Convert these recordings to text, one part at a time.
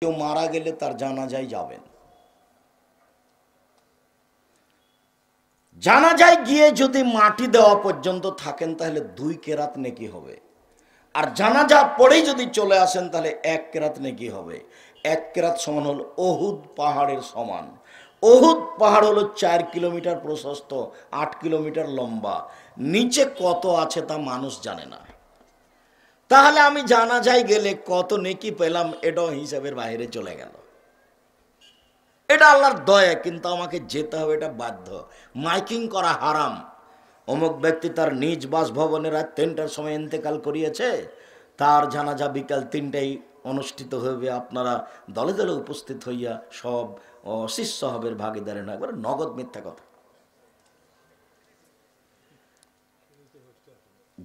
কেউ মারা গেলে তার জানাজায় যাবেন। জানাজায় গিয়ে যদি মাটি দেওয়া পর্যন্ত থাকেন তাহলে 2 কেরাত নেকি হবে, আর জানাজা পড়েই যদি চলে আসেন তাহলে 1 কেরাত নেকি হবে। 1 কেরাত সমান হল ওহুদ পাহাড়ের সমান। ওহুদ পাহাড় হলো 4 কিলোমিটার প্রশস্ত, 8 কিলোমিটার লম্বা। নিচে কত আছে তা মানুষ জানে না। তাহলে আমি জানাজায় গেলে কত নেকি পেলাম এটাও হিসাবের বাইরে চলে গেল। এটা আল্লাহর দয়া, কিন্তু আমাকে যেতে হবে, এটা বাধ্য। মাইকিং করা হারাম। অমুক ব্যক্তি তার নিজ বাসভবনে রাত 3টার সময় ইন্তেকাল করিয়েছে, তার জানাজা বিকাল 3টায় অনুষ্ঠিত হবে, আপনারা দলে দলে উপস্থিত হইয়া সব শিষ্য হবের ভাগিদারে না। একবার নগদ মিথ্যা কথা।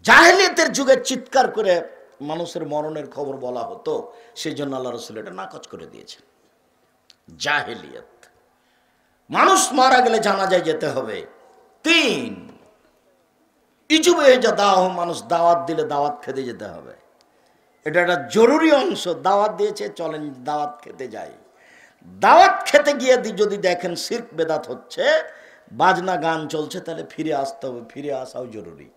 জাহেলিয়াতের যুগে চিৎকার করে মানুষের মরণের খবর বলা হতো, সেই জন্য আল্লাহ রাসূল এটা নাকচ করে দিয়েছেন। জাহেলিয়াত, মানুষ মারা গেলে জানাজায় যেতে হবে। 3 ইজুবে যা দাওয়াহ, মানুষ দাওয়াত দিলে দাওয়াত খেতে যেতে হবে। এটা একটা জরুরি অংশ। দাওয়াত দিয়েছে, চলেন দাওয়াত খেতে যাই। দাওয়াত খেতে গিয়ে যদি দেখেন শিরক বেদাত হচ্ছে, বাজনা গান চলছে, তাহলে ফিরে আসতে হবে। ফিরে আসাও জরুরি।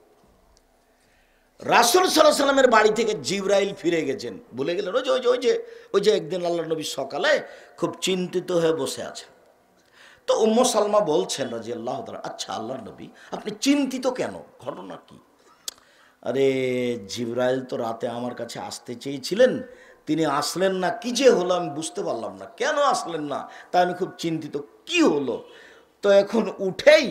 রাসূল সাল্লাল্লাহু আলাইহি সাল্লামের বাড়ি থেকে জিবরাইল ফিরে গেছেন, বলে গেলেন ওই যে একদিন আল্লাহর নবী সকালে খুব চিন্তিত হয়ে বসে আছেন। তো উম্মু সালমা বলছেন রাদিয়াল্লাহু তাআলা, আচ্ছা আল্লাহর নবী আপনি চিন্তিত কেন, ঘটনা কি? আরে জিবরাইল তো রাতে আমার কাছে আসতে চেয়েছিলেন, তিনি আসলেন না, কি যে হলো আমি বুঝতে পারলাম না, কেন আসলেন না, তাই আমি খুব চিন্তিত, কি হলো? তো এখন উঠেই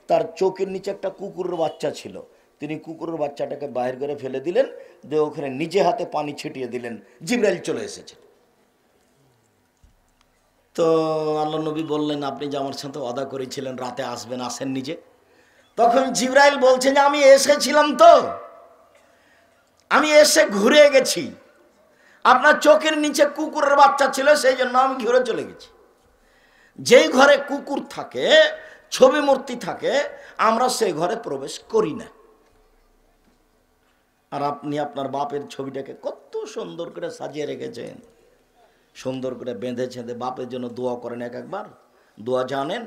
তার চোখের নিচে একটা কুকুরের বাচ্চা ছিল, তিনি কুকুরের বাচ্চাটাকে বাইরে করে ফেলে দিলেন, দিয়ে ওখানে নিজে হাতে পানি ছিটিয়ে দিলেন, জিবরাইল চলে এসেছেন। তো আল্লাহ নবী বললেন, আপনি যে আমার সাথে ওয়াদা করেছিলেন রাতে আসবেন, আসেন নিজে। তখন জিবরাইল বলছেন যে আমি এসেছিলাম, তো আমি এসে ঘুরে গেছি, আপনার চোখের নিচে কুকুরের বাচ্চা ছিল, সেই জন্য আমি ঘুরে চলে গেছি। যেই ঘরে কুকুর থাকে, ছবি মূর্তি থাকে, আমরা সেই ঘরে প্রবেশ করি না। আর আপনি আপনার বাপের ছবিটাকে কত সুন্দর করে সাজিয়ে রেখেছেন, সুন্দর করে বেঁধে ছেঁধে বাপের জন্য দোয়া করেন। একবার দোয়া জানেন?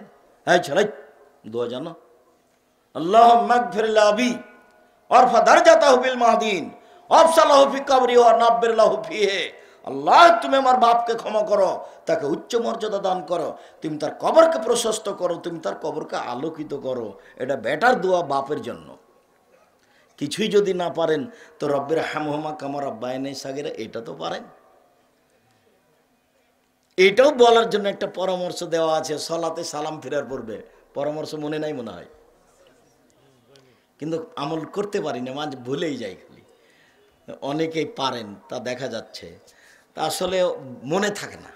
হ্যাঁ ছেলে, দোয়া জানো? আল্লাহুম্মা গফির লি আবি ওয়ারফা দারজাতাহু বিল মাহদিন ওয়াফসালাহু ফি কবরি ওয়া নাব্বির লাহু ফিহি। আল্লাহ তুমি আমার বাপকে ক্ষমা করো, তাকে উচ্চ মর্যাদা দান করো, তুমি তার কবরকে প্রশস্ত করো, তুমি তার কবরকে আলোকিত করো। এটা বেটার দোয়া বাপের জন্য। কিছুই যদি না পারেন তো রব্বির হামহুমা কামা রাব্বায়ানি সাগীরা, এটা তো পারেন। এটাও বলার জন্য একটা পরামর্শ দেওয়া আছে সালাতে সালাম ফেরার পূর্বে। পরামর্শ মনে নাই মনে হয়, কিন্তু আমল করতে পারি না, মাঝে ভুলেই যাই। খালি অনেকেই পারেন তা দেখা যাচ্ছে, তা আসলে মনে থাকে না,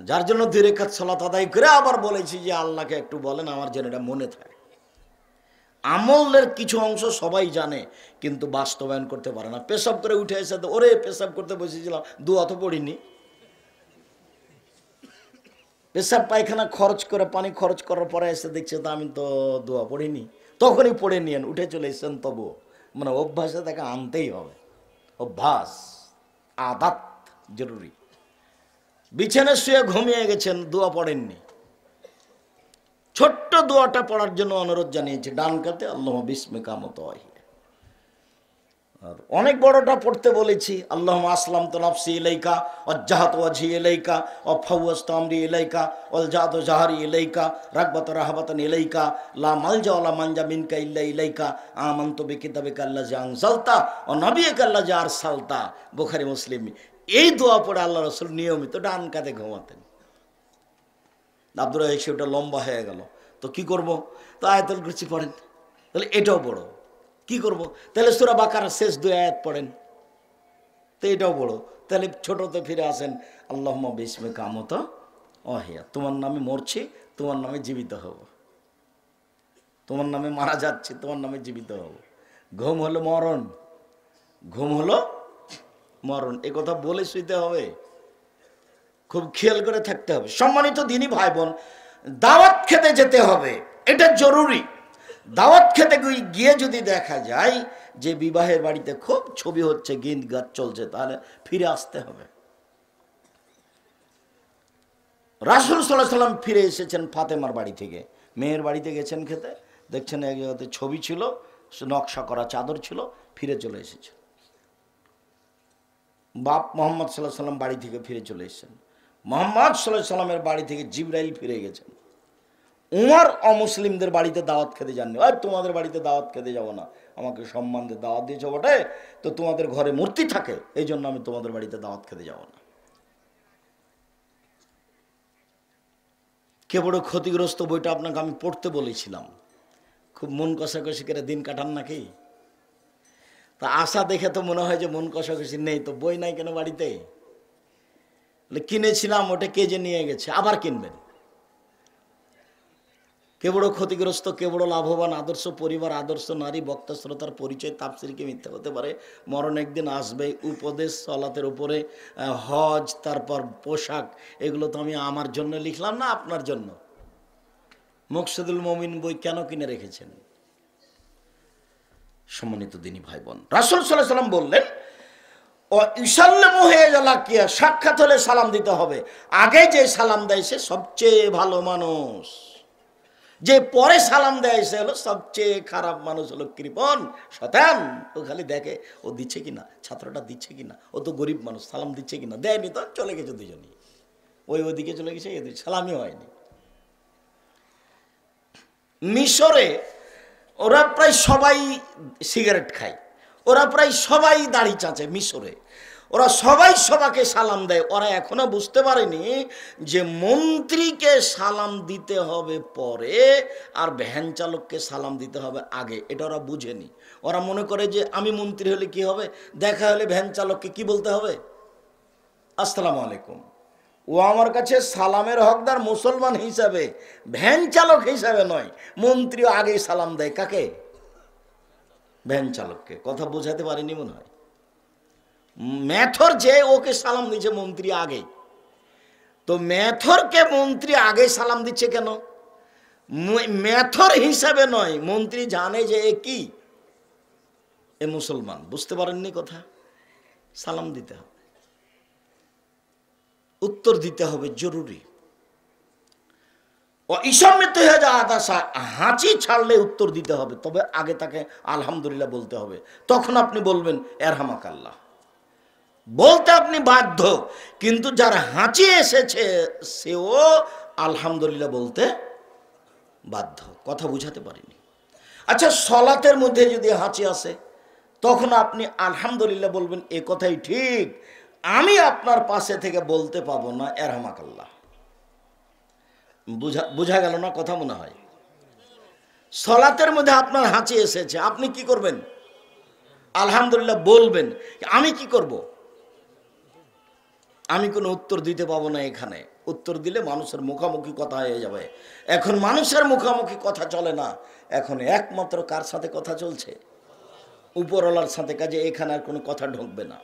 যার জন্য 2 রাকাত সালাত আদায় করে আবার বলেছি যে আল্লাহকে একটু বলেন আমার যেন এটা মনে থাকে। আমলের কিছু অংশ সবাই জানে, কিন্তু বাস্তবায়ন করতে পারে না। পেশাব করে উঠে এসে ওরে পেশাব করতে বসেছিলাম, দোয়া তো পড়িনি। পেশাব পায়খানা খরচ করে, পানি খরচ করার পরে এসে দেখছে তো আমি তো দোয়া পড়িনি, তখনই পড়ে নিয়েন, উঠে চলে এসেছেন। তবুও মানে অভ্যাসে তাকে আনতেই হবে। অভ্যাস, আদাত জরুরি। বিছানায় শুয়ে ঘুমিয়ে গেছেন, দোয়া পড়েননি, ছোট্ট দোয়াটা পড়ার জন্য অনুরোধ জানিয়েছে, ডান কাতে আল্লাহুম্মা বিসমিকা মুতাওয়াহিদ। আর অনেক বড়টা পড়তে বলেছি, আল্লাহুম্মা আসলামতু নাফসি ইলাইকা ওয়াজ্জাহাতু ওয়াজহি ইলাইকা ওয়া ফাওয়াজতু আমরি ইলাইকা ওয়ালজাতু জাহরি ইলাইকা রাগবাতা রাহাবাতান ইলাইকা লা মালজা ওয়া লা মানজা মিনকা ইল্লা ইলাইকা আমানতু বিকিতাবিকা আল্লাযী আনজালতা ওয়া নাবিয়্যিকা আল্লাযী আরসালতা। বুখারী মুসলিম। এই দোয়া পড়ে আল্লাহ রাসূল নিয়মিত ডান কাতে ঘুমাতেন। আব্দুর রাজ্জাক সেটা লম্বা হয়ে গেল, তো কি করব? তো আয়াতুল কুরসি পড়েন। তাহলে এটাও বড়, কি করব? তাহলে সূরা বাকারার শেষ 2 আয়াত পড়েন, তো এটাও বড়। তাহলে ছোটতে ফিরে আসেন, আল্লাহুম্মা বিসমিকা মুতাওয়াহিয়া, তোমার নামে মরছি, তোমার নামে জীবিত হব, তোমার নামে মারা যাচ্ছি, তোমার নামে জীবিত হব। ঘুম হলো মরণ, ঘুম হলো মরণ, এ কথা বলে শুইতে হবে, খুব খেয়াল করে থাকতে হবে। সম্মানিত দিনী ভাই বোন, দাওয়াত খেতে যেতে হবে, এটা জরুরি। দাওয়াত খেতে গিয়ে যদি দেখা যায় যে বিবাহের বাড়িতে খুব ছবি হচ্ছে, গীত গান চলছে, তাহলে ফিরে আসতে হবে। রাসূল সাল্লাল্লাহু আলাইহি সাল্লাম ফিরে এসেছেন ফাতেমার বাড়ি থেকে, মেয়ের বাড়িতে গেছেন খেতে, দেখছেন এক জায়গাতে ছবি ছিল, নকশা করা চাদর ছিল, ফিরে চলে এসেছেন। বাপ মোহাম্মদ সাল্লাল্লাহু আলাইহি সাল্লাম বাড়ি থেকে ফিরে চলে এসেছেন। মোহাম্মদ সাল্লাল্লাহু আলাইহি সাল্লামের বাড়ি থেকে জিবরাইল ফিরে গেছেন। উমর অমুসলিমদের বাড়িতে দাওয়াত খেতে যাননি। আর তোমাদের বাড়িতে দাওয়াত খেতে যাব না, আমাকে সম্মান দিয়ে দাওয়াত দিয়েছো বটে, তো তোমাদের ঘরে মূর্তি থাকে, এই জন্য আমি তোমাদের বাড়িতে দাওয়াত খেতে যাব না। কে বড় ক্ষতিগ্রস্ত বইটা আপনাকে আমি পড়তে বলেছিলাম, খুব মন কষাকষি করে দিন কাটান নাকি? তা আশা দেখে তো মনে হয় যে মন কষাকষি নেই, তো বই নাই কেন বাড়িতে? কিনেছিলাম, ওটা কে যে নিয়ে গেছে, আবার কিনবেন। কে বড় ক্ষতিগ্রস্ত, কে বড় লাভবান? আদর্শ পরিবার, আদর্শ নারী, বক্তা শ্রোতার পরিচয়, তাফসীর কি মিথ্যা হতে পারে? মরণ একদিন আসবে, উপদেশ সলাতের উপরে, হজ, তারপর পোশাক, এগুলো তো আমি আমার জন্য লিখলাম না, আপনার জন্য। মুকসিদুল মুমিন বই কেন কিনে রেখেছেন? সম্মানিত দিনী ভাই বোন, রাসূল সাল্লাল্লাহু আলাইহি সাল্লাম বললেন, ও ইসাল্লামু হিয়ালাকিয়া, সাক্ষাৎ হলে সালাম দিতে হবে। আগে যে সালাম দেয় সে সবচেয়ে ভালো মানুষ, যে পরে সালাম দেয় সে হলো সবচেয়ে খারাপ মানুষ, হলো কৃপণ শয়তান। ও খালি দেখে ও দিচ্ছে কিনা, ছাত্রটা দিচ্ছে কিনা, ও তো গরিব মানুষ, সালাম দিচ্ছে কিনা, দেয়নি তো চলে গেছে দুজনই, ওইদিকে চলে গেছে, এদিকে সালামই হয়নি। মিশরে ওরা প্রায় সবাই সিগারেট খায়, ওরা প্রায় সবাই দাড়ি চাঁচে মিশরে, ওরা সবাই সবাকে সালাম দেয়। ওরা এখনো বুঝতে পারেনি যে মন্ত্রীকে সালাম দিতে হবে পরে, আর ভ্যান চালককে সালাম দিতে হবে আগে, এটা ওরা বুঝেনি। ওরা মনে করে যে আমি মন্ত্রী হলে কি হবে, দেখা হলে ভ্যান চালককে কি বলতে হবে, আসসালামু আলাইকুম। ও আমার কাছে সালামের হকদার মুসলমান হিসাবে, ভ্যান চালক হিসাবে নয়। মন্ত্রী আগেই সালাম দেয় কাকে? ভ্যান চালককে। কথা বোঝাতে পারিনি মনে হয়। মেথর যে ওকে সালাম দিচ্ছে মন্ত্রী আগে, তো মেথরকে মন্ত্রী আগে সালাম দিচ্ছে কেন? মেথর হিসাবে নয়, মন্ত্রী জানে যে এ কি, এ মুসলমান। বুঝতে পারেননি কথা? সালাম দিতে হবে, উত্তর দিতে হবে, জরুরি। ও ইসমিত হয়ে যা আদাসা, হাঁচি ছাড়লে উত্তর দিতে হবে, তবে আগে তাকে আলহামদুলিল্লাহ বলতে হবে। তখন আপনি বলবেন এরহামাকাল্লাহ, বলতে আপনি বাধ্য, কিন্তু যার হাঁচি এসেছে সেও আলহামদুলিল্লাহ বলতে বাধ্য। কথা বুঝাতে পারিনি। আচ্ছা, সলাতের মধ্যে যদি হাঁচি আসে তখন আপনি আলহামদুলিল্লাহ বলবেন, এ কথাই ঠিক, আমি আপনার পাশে থেকে বলতে পাবো না এরহামাকাল্লাহ। বুঝা গেল না কথা? মনে হয় সলাতের মধ্যে আপনার হাঁচি এসেছে, আপনি কি করবেন? আলহামদুলিল্লাহ বলবেন। আমি কি করব? আমি কোনো উত্তর দিতে পাবো না এখানে। উত্তর দিলে মানুষের মুখামুখি কথা হয়ে যাবে। এখন মানুষের মুখামুখি কথা চলে না, এখন একমাত্র কার সাথে কথা চলছে? উপরওয়ালার সাথে। কাজে এখানে আর কোনো কথা ঢুকবে না,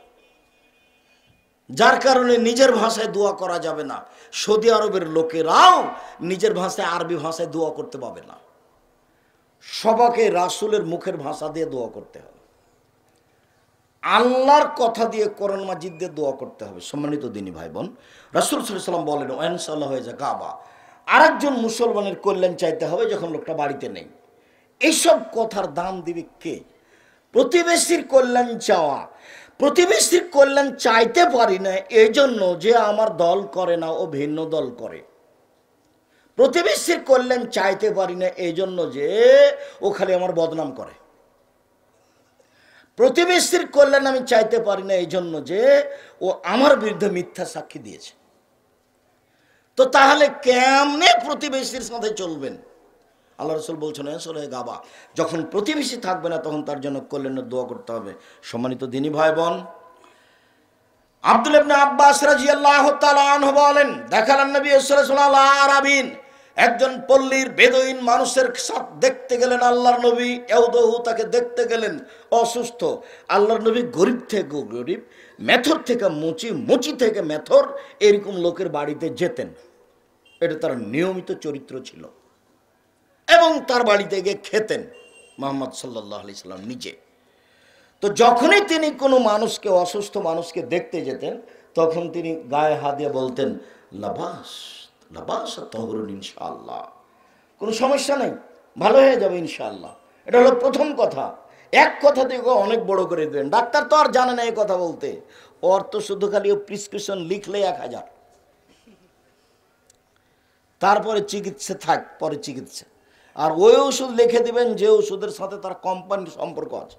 যার কারণে নিজের ভাষায় দোয়া করা যাবে না। সৌদি আরবের লোকেরাও নিজের ভাষায়, আরবি ভাষায় দোয়া করতে পাবে না। সবাকে রাসূলের মুখের ভাষা দিয়ে দোয়া করতে হবে, আল্লাহর কথা দিয়ে, কোরআন মাজিদ দিয়ে দোয়া করতে হবে। সম্মানিত দিনী ভাই বোন, রাসূল সাল্লাল্লাহু আলাইহি ওয়াসাল্লাম বলেন, ওয়ানসাল্লাহ হয়ে যা গাবা, আরেকজন মুসলমানের কল্যাণ চাইতে হবে যখন লোকটা বাড়িতে নেই। এইসব কথার দাম দিবে কে? প্রতিবেশীর কল্যাণ চাওয়া। প্রতিবেশীর কল্যাণ চাইতে পারি না এই জন্য যে আমার দল করে না, ও ভিন্ন দল করে। প্রতিবেশীর কল্যাণ চাইতে পারি না এই জন্য যে ও খালি আমার বদনাম করে। প্রতিবেশীর কল্যাণ আমি চাইতে পারি না এই জন্য যে ও আমার বিরুদ্ধে মিথ্যা সাক্ষী দিয়েছে। তো তাহলে কেমনে প্রতিবেশীর সাথে চলবেন? আল্লাহ রাসূল বলছেন, আসলে গাবা, যখন প্রতিবেশী থাকবে না তখন তার জন্য কল্যাণের দোয়া করতে হবে। সম্মানিত দিনী ভাই বোন, আব্দুল্লাহ ইবনে আব্বাস রাদিয়াল্লাহু তাআলা আনহু বলেন, দেখালেন নবী সাল্লাল্লাহু আলাইহি ওয়াসাল্লাম একজন পল্লীর বেদুইন মানুষের সাথে দেখতে গেলেন। আল্লাহর নবী এউদহু, তাকে দেখতে গেলেন অসুস্থ। আল্লাহর নবী গরিব থেকে গরিব, মেথর থেকে মুচি, মুচি থেকে মেথর, এরকম লোকের বাড়িতে যেতেন। এটা তার নিয়মিত চরিত্র ছিল, এবং তার বাড়িতে গিয়ে খেতেন মুহাম্মদ সাল্লাল্লাহু আলাইহি সাল্লাম নিজে। তো যখনই তিনি কোনো মানুষকে, অসুস্থ মানুষকে দেখতে যেতেন, তখন তিনি গায়ে হাত দিয়ে বলতেন, লাবাস, লাবাসা তাহুরুন ইনশাআল্লাহ, কোনো সমস্যা নেই, ভালো হয়ে যাবে ইনশাআল্লাহ। এটা হলো প্রথম কথা। এক কথা থেকে অনেক বড় করে দেবেন। ডাক্তার তো আর জানে না এই কথা বলতে, ওর তো শুধু খালি প্রেসক্রিপশন লিখলে 1000, তারপরে চিকিৎসা থাক, পরে চিকিৎসা। আর ওই ওষুধ লিখে দিবেন যে ওষুধের সাথে তার কোম্পানির সম্পর্ক আছে,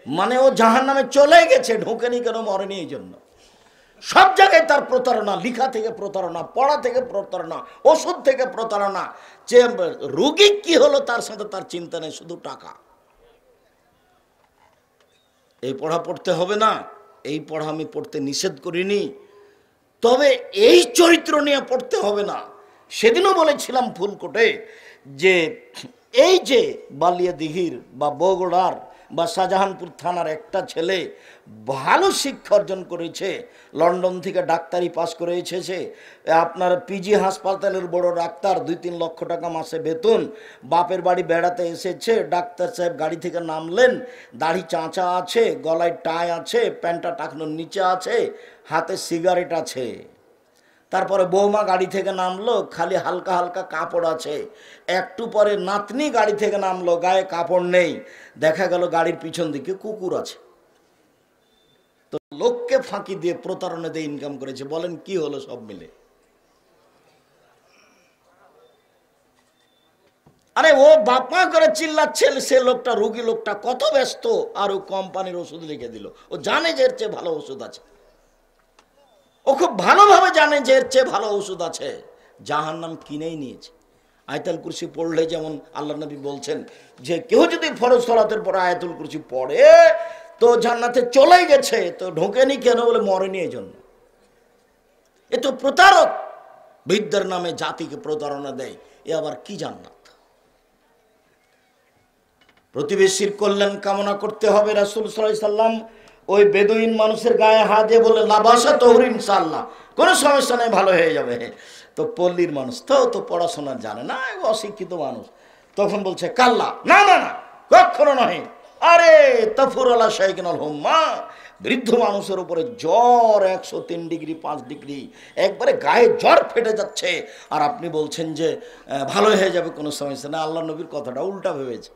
মানে ও জাহান্নামে চলে গেছে, ঢোকেনি কেন, মরেনি এই জন্য। সব জায়গায় তার প্রতারণা, লিখা থেকে প্রতারণা, পড়া থেকে প্রতারণা, ওষুধ থেকে প্রতারণা। যে রোগী কি হলো তার সাথে তার চিন্তা নেই, শুধু টাকা। এই পড়া পড়তে হবে না, এই পড়া আমি পড়তে নিষেধ করিনি, তবে এই চরিত্র নিয়ে পড়তে হবে না। সেদিনও বলেছিলাম ফুলকোটে যে এই যে বালিয়াদিঘির বা বগুড়ার বা শাহজাহানপুর থানার একটা ছেলে ভালো শিক্ষা অর্জন করেছে, লন্ডন থেকে ডাক্তারি পাস করে এসেছে, আপনার পিজি হাসপাতালের বড় ডাক্তার, 2-3 লক্ষ টাকা মাসে বেতন, বাপের বাড়ি বেড়াতে এসেছে, ডাক্তার সাহেব গাড়ি থেকে নামলেন, দাড়ি চাঁচা আছে, গলায় টাই আছে, প্যান্টটা টাকনোর নিচে আছে, হাতে সিগারেট আছে। তারপরে বৌমা গাড়ি থেকে নামলো, খালি হালকা হালকা কাপড় আছে। একটু পরে নাতনি গাড়ি থেকে নামলো, গায়ে কাপড় নেই, দেখা গেল গাড়ির পিছন দিকে কুকুর আছে। তো লোককে ফাঁকি দিয়ে প্রতারণা দিয়ে ইনকাম করেছে। বলেন কি হলো সব মিলে? আরে ও বাপমা করে চিল্লাচ্ছে, সে লোকটা, রোগী লোকটা কত ব্যস্ত, আর ও কোম্পানির ওষুধ লিখে দিল। ও জানে যে এর চেয়ে ভালো ওষুধ আছে, ও খুব ভালোভাবে জানে যে এর চেয়ে ভালো ওষুধ আছে, জাহান্নাম কিনেই নিয়েছে। আয়াতুল কুরসি পড়লে যেমন আল্লাহ নবী বলছেন যে কেউ যদি ফরজ সালাতের পরে আয়াতুল কুরসি পড়ে তো জান্নাতে চলে গেছে, তো ঢোকেনি কেন, বলে মরেনি এই জন্য। এ তো প্রতারক, বিদ্যার নামে জাতিকে প্রতারণা দেয়, এ আবার কি জান্নাত? প্রতিবেশীর কল্যাণ কামনা করতে হবে। রাসূল সাল্লাল্লাহু আলাইহি সাল্লাম ওই বেদুইন মানুষের গায়ে হাত দিয়ে বলে লাবাসা তাহুর ইনশাআল্লাহ, কোনো সমস্যা নেই, ভালো হয়ে যাবে। তো পল্লীর মানুষ তো পড়াশোনা জানে না, অশিক্ষিত মানুষ, তখন বলছে কাল্লা, না না না, কখনো নয়। আরে তাফুর আলা শাইকিনাল হুম্মা, বৃদ্ধ মানুষের উপরে জ্বর 103 ডিগ্রি 5 ডিগ্রি, একবারে গায়ে জ্বর ফেটে যাচ্ছে, আর আপনি বলছেন যে ভালো হয়ে যাবে, কোনো সমস্যা না। আল্লাহ নবীর কথাটা উল্টা ভেবেছে।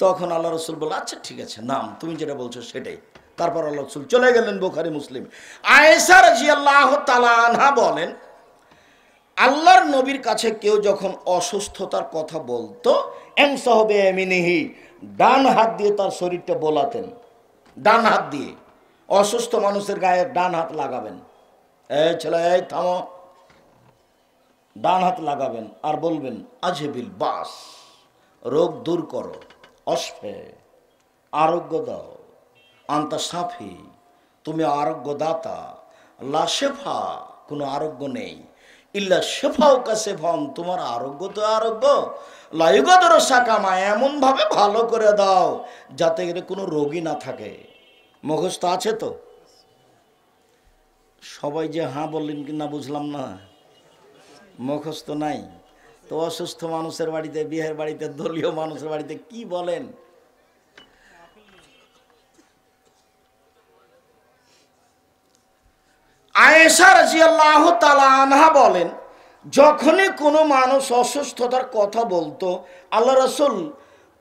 তখন আল্লাহ রসুল বলল আচ্ছা ঠিক আছে, নাম, তুমি যেটা বলছো সেটাই। তারপর আল্লাহ রসুল চলে গেলেন বুখারী মুসলিম। আয়েশা রাদিয়াল্লাহু তাআলা আনহা বলেন, আল্লাহর নবীর কাছে কেউ যখন অসুস্থতার কথা বলতো, এমসাহু বিয়ামিনিহি, ডান হাত দিয়ে তার শরীরটা বোলাতেন, ডান হাত দিয়ে। অসুস্থ মানুষের গায়ে ডান হাত লাগাবেন, এই ছেলে এই থামো, ডান হাত লাগাবেন আর বলবেন আজহিবিল বাস, রোগ দূর করো, অশফে, আরোগ্য দাও, আন্তা সাফি, তুমি আরোগ্য দাতা, লা শেফা, কোনো আরোগ্য নেই, ইল্লা শেফাও কা শেফাম, তোমার আরোগ্য তো আরোগ্য, লাইগদর সাকামা, এমন ভাবে ভালো করে দাও যাতে এর কোনো রোগী না থাকে। মুখস্থ আছে তো? সবাই যে হ্যাঁ বললেন কি না বুঝলাম না, মুখস্থ নাই তো অসুস্থ মানুষের বাড়িতে, বিয়ের বাড়িতে, দলীয় মানুষের বাড়িতে কি বলেন? আয়েশা রাদিয়াল্লাহু তাআলা আনহা বলেন, যখনই কোনো মানুষ অসুস্থতার কথা বলতো, আল্লাহ রাসূল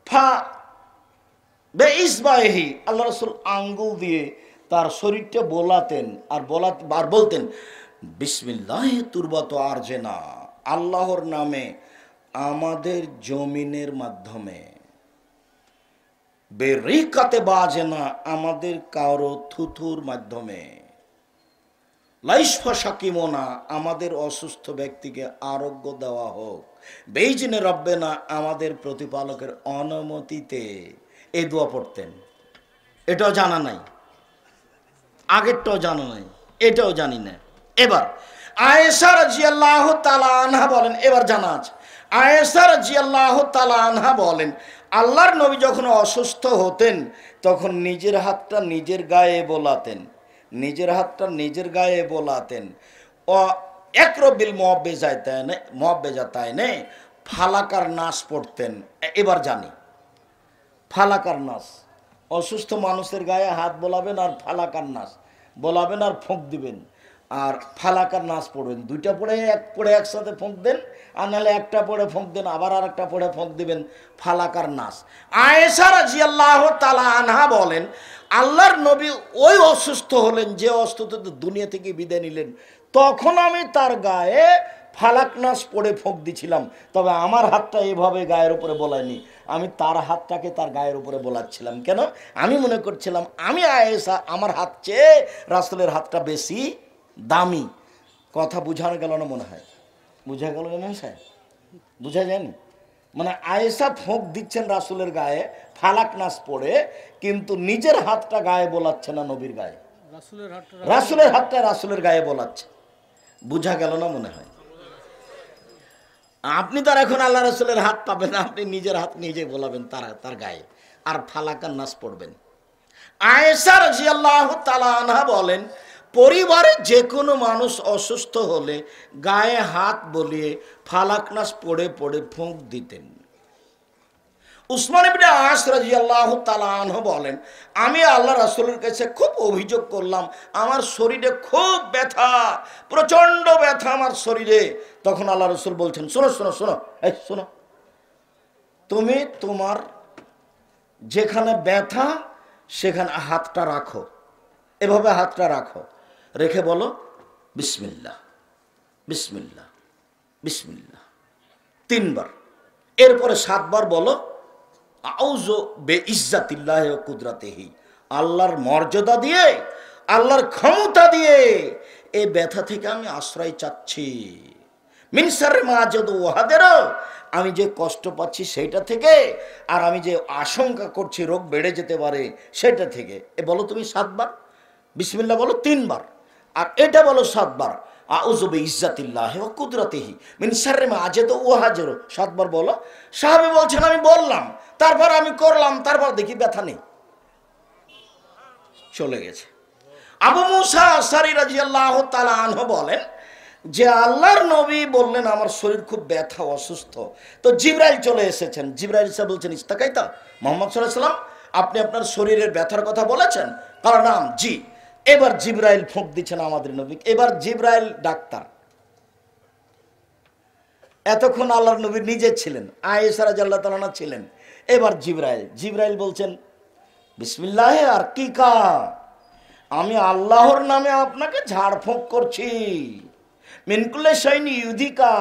ফা বেইসবাহি, আল্লাহ রাসূল আঙ্গুল দিয়ে তার শরীরটা বোলাতেন, আর বলতেন বিসমিল্লাহি তুরবাতু আরজেনা, আল্লাহর নামে আমাদের জমিনের মাধ্যমে, বেরিকাতে বাজেনা, আমাদের কারো থুথুর মাধ্যমে, লাইশফা শাকিমোনা, আমাদের অসুস্থ ব্যক্তিকে আরোগ্য দেওয়া হোক, বেইজিনে রব্বেনা, আমাদের প্রতিপালকের অনুমতিতে। এই দোয়া পড়তেন। এটাও জানা নাই, আগেরটাও জানা নাই, এটাও জানি না। এবার আয়েশা রাদিয়াল্লাহু তাআলা আনহা বলেন, এবার জানা আছে। আয়েশা রাদিয়াল্লাহু তাআলা আনহা বলেন, আল্লাহর নবী যখন অসুস্থ হতেন তখন নিজের হাতটা নিজের গায়ে বোলাতেন, নিজের হাতটা নিজের গায়ে বোলাতেন। ও একরবিল মুআব্বেজাতাইনে, ফালাকার নাস পড়তেন। এবার জানি ফালাকার নাস, অসুস্থ মানুষের গায়ে হাত বোলাবেন আর ফালাকার নাস বোলাবেন আর ফোঁক দিবেন। আর ফালাকার নাস পড়বেন, দুইটা পড়ে একসাথে ফোঁক দেন, আর নাহলে একটা পড়ে ফোঁক দেন, আবার আর একটা পড়ে ফোঁক দিবেন, ফালাকার নাস। আয়েশা রাদিয়াল্লাহু তাআলা আনহা বলেন, আল্লাহর নবী ওই অসুস্থ হলেন যে অসুস্থ দুনিয়া থেকে বিদায় নিলেন, তখন আমি তার গায়ে ফালাক নাস পড়ে ফোঁক দিছিলাম, তবে আমার হাতটা এভাবে গায়ের উপরে বোলাইনি, আমি তার হাতটাকে তার গায়ের উপরে বোলাচ্ছিলাম। কেন? আমি মনে করছিলাম আমি আয়েশা, আমার হাত চেয়ে রাসূলের হাতটা বেশি দামি। কথা বুঝানো গেল না মনে হয়? বুঝা গেল না স্যার? বুঝা যায়নি? মানে আয়েশা ফোঁক দিচ্ছেন রাসূলের গায়ে ফালাক নাস পড়ে, কিন্তু নিজের হাতটা গায়ে বোলাচ্ছে না নবীর গায়ে, রাসূলের হাতটা রাসূলের গায়ে বোলাচ্ছে। বুঝা গেল না মনে হয়? আপনি তার এখন আল্লাহ রাসূলের হাত পাবেন না, আপনি নিজের হাত নিজে বোলাবেন তার গায়ে, আর ফালাকার নাস পড়বেন। আয়েশা রাদিয়াল্লাহু তাআলা আনহা বলেন, পরিবারে যে কোনো মানুষ অসুস্থ হলে গায়ে হাত বলিয়ে ফালাক নাস পড়ে পড়ে ফোঁক দিতেন। উসমান ইবনে আস রাদিয়াল্লাহু তাআলা আনহু বলেন, আমি আল্লাহ রাসূলের কাছে খুব অভিযোগ করলাম, আমার শরীরে খুব ব্যথা, প্রচণ্ড ব্যথা আমার শরীরে। তখন আল্লাহ রাসূল বলছেন, শোনো শোনো শোনো, এই শোনো, তুমি তোমার যেখানে ব্যথা সেখানে হাতটা রাখো, এভাবে হাতটা রাখো, রেখে বলো বিসমিল্লাহ বিসমিল্লাহ বিসমিল্লাহ 3 বার, এরপরে 7 বার বলো আউযু বিইজ্জাতিল্লাহি ওয়া কুদরাতিহি, আল্লাহর মর্যাদা দিয়ে, আল্লাহর ক্ষমতা দিয়ে এই ব্যথা থেকে আমি আশ্রয় চাচ্ছি। মিন শাররি মা আজিদু ওয়াহাদের, আমি যে কষ্ট পাচ্ছি সেইটা থেকে, আর আমি যে আশঙ্কা করছি রোগ বেড়ে যেতে পারে সেটা থেকে। এ বলো তুমি 7 বার, বিসমিল্লাহ বলো 3 বার, আর এটা বলো 7 বার আউযু বিইজ্জাতিল্লাহি ওয়া কুদরাতিহি মিন শাররি মা আজিদু ওয়াহাদের, 7 বার বলো। সাহাবী বলছেন, আমি বললাম, তারপর আমি করলাম, তারপর দেখি ব্যথা নেই, চলে গেছে। আবু মুসা আশআরী রাদিয়াল্লাহু তাআলা আনহু বলেন যে আল্লাহর নবী বললেন আমার শরীর খুব ব্যথা, অসুস্থ, তো জিবরাইল চলে এসেছেন। জিবরাইল এসে বলছেন, ইস্তাকাইতা মুহাম্মদ সাল্লাল্লাহু আলাইহি ওয়াসাল্লাম, আপনি আপনার শরীরের ব্যথার কথা বলেছেন? কারণ নাম জি। এবার জিবরাইল ফোঁক দিচ্ছেন আমাদের নবী। এবার জিবরাইল ডাক্তার, এতক্ষণ আল্লাহর নবী নিজে ছিলেন, আয়েশা রাদিয়াল্লাহু তাআলা আনহা ছিলেন। এবার জিবরাইল বলছেন, বিসমিল্লাহ আর কিকা, আমি আল্লাহর নামে আপনাকে ঝাড়ফুঁক করছি। মিনকুল্লে শাইন ইউদিকা,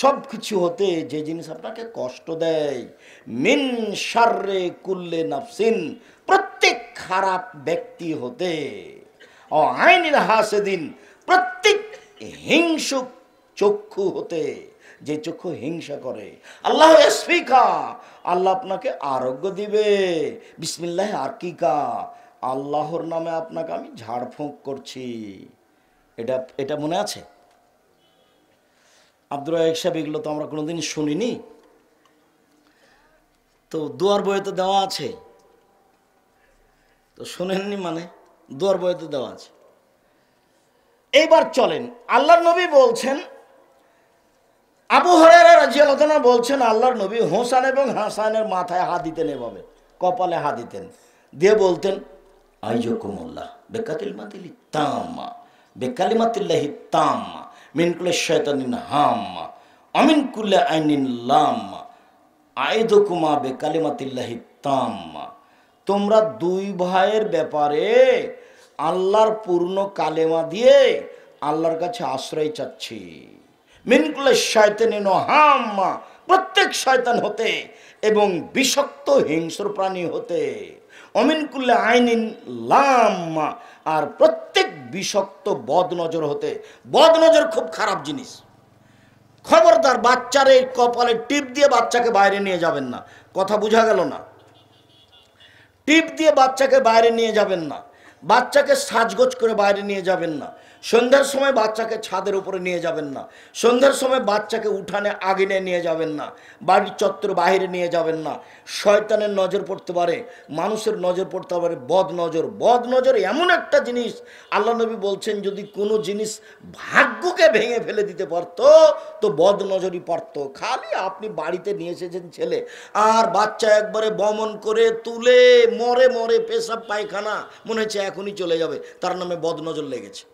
সব কিছু হতে যে জিনিস আপনাকে কষ্ট দেয়। মিন শাররে কুল্লে নাফসিন, প্রত্যেক খারাপ ব্যক্তি হতে। ও আইনিল হাসেদিন, প্রত্যেক হিংসুক চক্ষু হতে, যে চক্ষু হিংসা করে। আল্লাহ ইসফিকা, আল্লাহ আপনাকে আরোগ্য দিবে। বিসমিল্লাহ আরকিকা, আল্লাহর নামে আপনাকে আমি ঝাড়ফুঁক করছি। এটা মনে আছে? আব্দুর রাজ্জাক সাহেব, এগুলো তো আমরা কোনোদিন শুনিনি, তো দুয়ার বইয়ে তো দেওয়া আছে, তো শুনেননি মানে? দুয়ার বইয়ে তো দেওয়া আছে। এইবার চলেন, আল্লাহর নবী বলছেন, আবু হুরায়রা রাদিয়াল্লাহু তাআলা বলছেন, আল্লাহর নবী হোসেন এবং হাসানের মাথায় হাত দিতেন, এভাবে কপালে হাত দিতেন, দিয়ে বলতেন আইয়ুকুমুল্লাহ বিকালিমাতিল তাম্মা বিকালিমাতিল্লাহি তাম্মা মিন কুল্লি শাইতানিন হাম্মা আমিন কুল্লি আইনিন লাম্মা আইদুকুমা বিকালিমাতিল্লাহি তাম্মা। তোমরা 2 ভাইয়ের ব্যাপারে আল্লাহর পূর্ণ কালেমা দিয়ে আল্লাহর কাছে আশ্রয় চাচ্ছি। মিন কুল্লি শাইতানিন হাম্মা, প্রত্যেক শয়তান হতে এবং বিষাক্ত হিংস্র প্রাণী হতে। অমিন কুল্লে আইনিন লাম্মা, আর প্রত্যেক বিষাক্ত বদনজর হতে। বদনজর খুব খারাপ জিনিস, খবরদার বাচ্চার এই কপালে টিপ দিয়ে বাচ্চাকে বাইরে নিয়ে যাবেন না। কথা বোঝা গেল না? টিপ দিয়ে বাচ্চাকে বাইরে নিয়ে যাবেন না, বাচ্চাকে সাজগোজ করে বাইরে নিয়ে যাবেন না, সন্ধ্যার সময় বাচ্চাকে ছাদের উপরে নিয়ে যাবেন না, সন্ধ্যার সময় বাচ্চাকে উঠানে আগুনে নিয়ে যাবেন না, বাড়ির চত্বর বাইরে নিয়ে যাবেন না। শয়তানের নজর পড়তে পারে, মানুষের নজর পড়তে পারে বদনজর। বদনজর এমন একটা জিনিস, আল্লাহ নবী বলছেন যদি কোনো জিনিস ভাগ্যকে ভেঙে ফেলে দিতে পারতো তো বদনজরই পারতো। খালি আপনি বাড়িতে নিয়ে এসেছেন ছেলে, আর বাচ্চা একবারে বমন করে তুলে মরে মরে পেশাব পায়খানা, মনে হচ্ছে এখনই চলে যাবে, তার নামে বদনজর লেগেছে।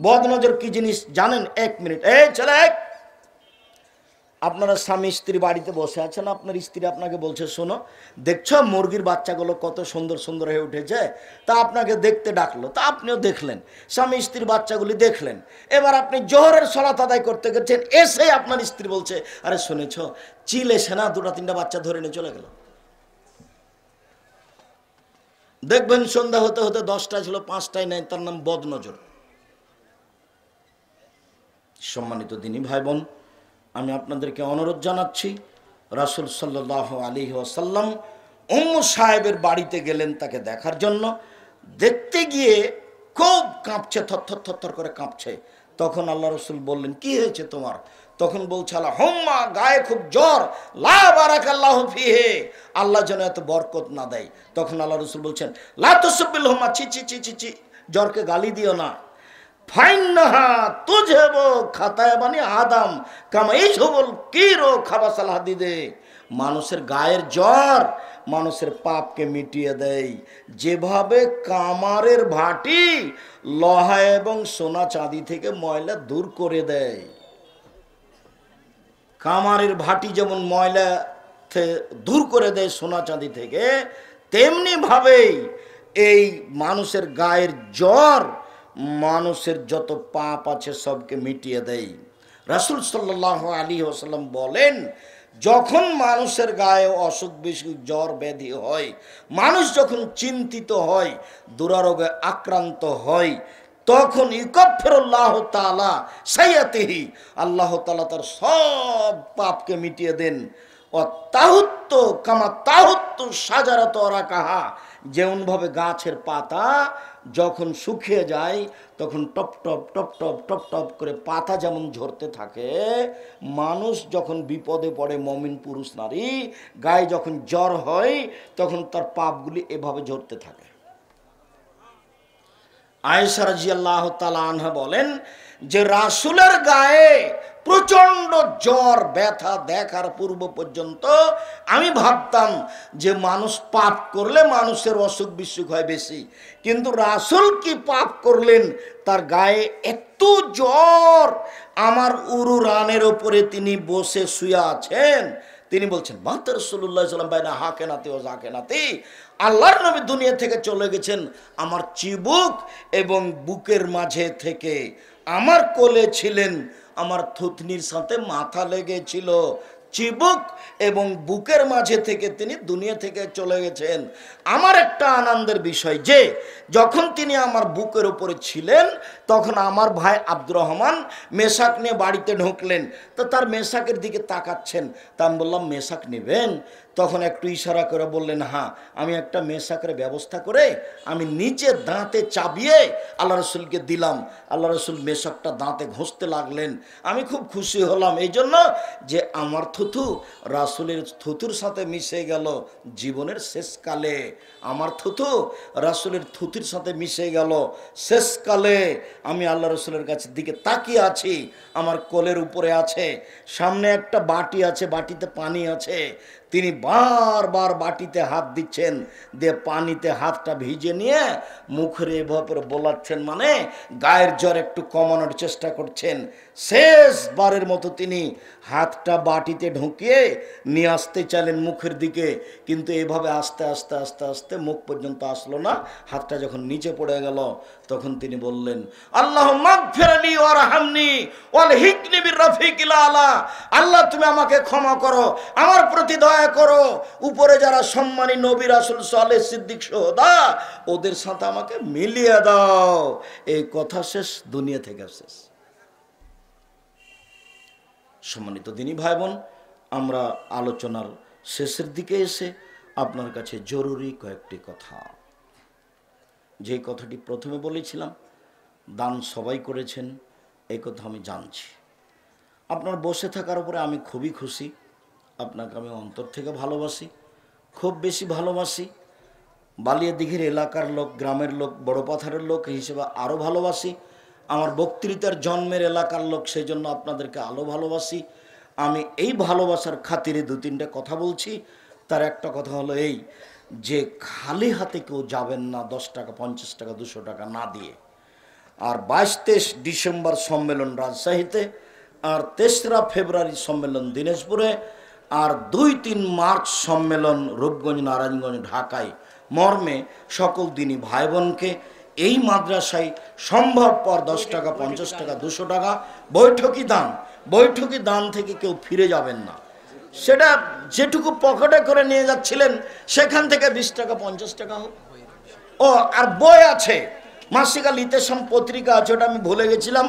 বদনজর কি জিনিস জানেন? 1 মিনিট, এই ছেলে, আপনারা স্বামী স্ত্রী বাড়িতে বসে আছেন, আপনার স্ত্রী আপনাকে বলছে, শোনো, দেখছো মুরগির বাচ্চাগুলো কত সুন্দর সুন্দর হয়ে উঠেছে, তা আপনাকে দেখতে ডাকলো, তা আপনিও দেখলেন, স্বামী স্ত্রীর বাচ্চাগুলি দেখলেন। এবার আপনি জোহরের সালাত আদায় করতে গেছেন, এসে আপনার স্ত্রী বলছে, আরে শুনেছ, চিল এসে না 2-3টা বাচ্চা ধরে নিয়ে চলে গেল। দেখবেন সন্ধ্যা হতে হতে 10টা ছিল, 5টাই নাই, তার নাম বদনজর। সম্মানিত দিনী ভাই বোন, আমি আপনাদেরকে অনুরোধ জানাচ্ছি, রাসূল সাল্লাল্লাহু আলাইহি ওয়াসাল্লাম উম্মু সাহেবের বাড়িতে গেলেন তাকে দেখার জন্য। দেখতে গিয়ে খুব কাঁপছে, থরথর থরথর করে কাঁপছে। তখন আল্লাহ রসুল বললেন, কি হয়েছে তোমার? তখন বলছে, আল্লাহুম্মা, গায়ে খুব জ্বর, লা বারাকাল্লাহু ফিহি, আল্লাহ যেন এত বরকত না দেয়। তখন আল্লাহ রসুল বলছেন, লা তুসবিল হুম্মা, ছি ছি ছি ছি ছি, জ্বরকে গালি দিও না। ফাইন্নাহা তুযহিবু খাতায়া বানি আদম কামা ইয়াযহুবুল কিরু খাবাসাল হাদিদে। মানুষের গায়ের জ্বর মানুষের পাপকে মিটিয়ে দেয়, যেভাবে কামারের ভাটি লোহা এবং সোনা চাঁদি থেকে ময়লা দূর করে দেয়। কামারের ভাটি যেমন ময়লা দূর করে দেয় সোনা চাঁদি থেকে, তেমনি ভাবেই এই মানুষের গায়ের জ্বর মানুষের যত পাপ আছে সবকে মিটিয়ে দেয়। রাসূল সাল্লাল্লাহু আলাইহি ওয়াসাল্লাম বলেন, যখন মানুষের গায়ে অসুখ বিসুখ জ্বর ব্যাধি হয়, মানুষ যখন চিন্তিত হয়, দুরারোগে আক্রান্ত হয়, তখন ইকাফিরুল্লাহ তাআলা সাইয়াতিহি, আল্লাহ তাআলা তার সব পাপকে মিটিয়ে দেন। ও তাহুত্ত কামা তাহুত্তু সাজারাত রাকাহা, যেমনভাবে গাছের পাতা যখন শুকিয়ে যায় তখন top top top top top top করে পাতা যেমন ঝরতে থাকে, মানুষ যখন বিপদে পড়ে, মুমিন পুরুষ নারী গায়ে যখন জ্বর হয় তখন তার পাপগুলি এভাবে ঝরতে থাকে। আয়েশা রাদিয়াল্লাহু তাআলা আনহা বলেন যে রাসূলের গায়ে প্রচন্ড জ্বর ব্যথা দেখার পূর্ব পর্যন্ত আমি ভাবতাম যে মানুষ পাপ করলে মানুষের অসুখ বিসুখ হয় বেশি, কিন্তু রাসূল কি পাপ করলেন, তার গায়ে এত জ্বর, আমার উরু রানের ওপরে তিনি বসে শুয়ে আছেন, তিনি বলছেন, মাতা রাসূলুল্লাহ সাল্লাল্লাহু আলাইহি ওয়াসাল্লাম বাইনা হাকেনাতি ও জাকেনাতি, আল্লাহর নবী দুনিয়া থেকে চলে গেছেন, আমার চিবুক এবং বুকের মাঝে থেকে আমার কোলে ছিলেন, আমার থুতনির সাথে মাথা লেগেছিল, চিবুক এবং বুকের মাঝে থেকে তিনি দুনিয়া থেকে চলে গেছেন। আমার একটা আনন্দের বিষয় যে যখন তিনি আমার বুকের উপরে ছিলেন তখন আমার ভাই আব্দুর রহমান মেশাক নিয়ে বাড়িতে ঢুকলেন, তো তার মেশাকের দিকে তাকাচ্ছেন, তা আমি বললাম, মেশাক নেবেন? তখন একটু ইশারা করে বললেন, হ্যাঁ, আমি একটা মেশাকের ব্যবস্থা করে আমি নিচে দাঁতে চাবিয়ে আল্লাহ রসুলকে দিলাম। আল্লাহ রসুল মেশাকটা দাঁতে ঘষতে লাগলেন। আমি খুব খুশি হলাম এই জন্য যে আমার থুথু রাসূলের থুতুর সাথে মিশে গেল জীবনের শেষকালে, আমার থুথু রাসূলের থুতুর সাথে মিশে গেল শেষকালে। আমি আল্লাহ রসুলের কাছের দিকে তাকিয়ে আছি, আমার কোলের উপরে আছে, সামনে একটা বাটি আছে, বাটিতে পানি আছে, তিনি বারবার বাটিতে হাত দিচ্ছেন, দিয়ে পানিতে হাতটা ভিজে নিয়ে মুখের এভাবে বোলাচ্ছেন, মানে গায়ের জ্বর একটু কমানোর চেষ্টা করছেন। শেষবারের মতো তিনি হাতটা বাটিতে ঢুকিয়ে নিয়ে আসতে চাইলেন মুখের দিকে, কিন্তু এভাবে আস্তে আস্তে আস্তে আস্তে মুখ পর্যন্ত আসলো না। হাতটা যখন নিচে পড়ে গেল তখন তিনি বললেন, আল্লাহুম্মা গফিরলি ওয়ারহামনি ওয়ালহিকনি বিরফিকিল আলা, আল্লাহ তুমি আমাকে ক্ষমা করো, আমার প্রতি দয়া করো, উপরে যারা সম্মানী নবী রাসূল সালেহ সিদ্দিক শুহাদা ওদের সাথে আমাকে মিলিয়ে দাও। এই কথা শেষ, দুনিয়া থেকে শেষ। সম্মানিত দিনী ভাই বোন, আমরা আলোচনার শেষের দিকে এসে আপনার কাছে জরুরি কয়েকটি কথা, যে কথাটি প্রথমে বলেছিলাম, দান সবাই করেছেন এই কথা আমি জানছি। আপনার বসে থাকার উপরে আমি খুবই খুশি, আপনাকে আমি অন্তর থেকে ভালোবাসি, খুব বেশি ভালোবাসি। বালিয়াদিঘির এলাকার লোক, গ্রামের লোক, বড় পাথারের লোক হিসেবে আরও ভালোবাসি। আমার বক্তৃতার জন্মের এলাকার লোক, সেই জন্য আপনাদেরকে আরও ভালোবাসি। আমি এই ভালোবাসার খাতিরে 2-3টা কথা বলছি। তার একটা কথা হলো এই যে খালি হাতে কেউ যাবেন না 10 টাকা, 50 টাকা, 200 টাকা না দিয়ে। আর 22-23 ডিসেম্বর সম্মেলন রাজশাহীতে, আর 3রা ফেব্রুয়ারি সম্মেলন দিনাজপুরে, আর 2-3 মার্চ সম্মেলন রূপগঞ্জ, নারায়ণগঞ্জ, ঢাকায়। মর্মে সকল দিনই ভাই বোনকে এই মাদ্রাসায় সম্ভবপর 10 টাকা, 50 টাকা, 200 টাকা বৈঠকি দান, বৈঠকি দান থেকে কেউ ফিরে যাবেন না। সেটা যেটুকু পকেটে করে নিয়ে যাচ্ছিলেন সেখান থেকে 20 টাকা, 50 টাকা হোক। ও আর বই আছে, মাসিক আল ইতেসাম পত্রিকা আছে, ওটা আমি ভুলে গেছিলাম।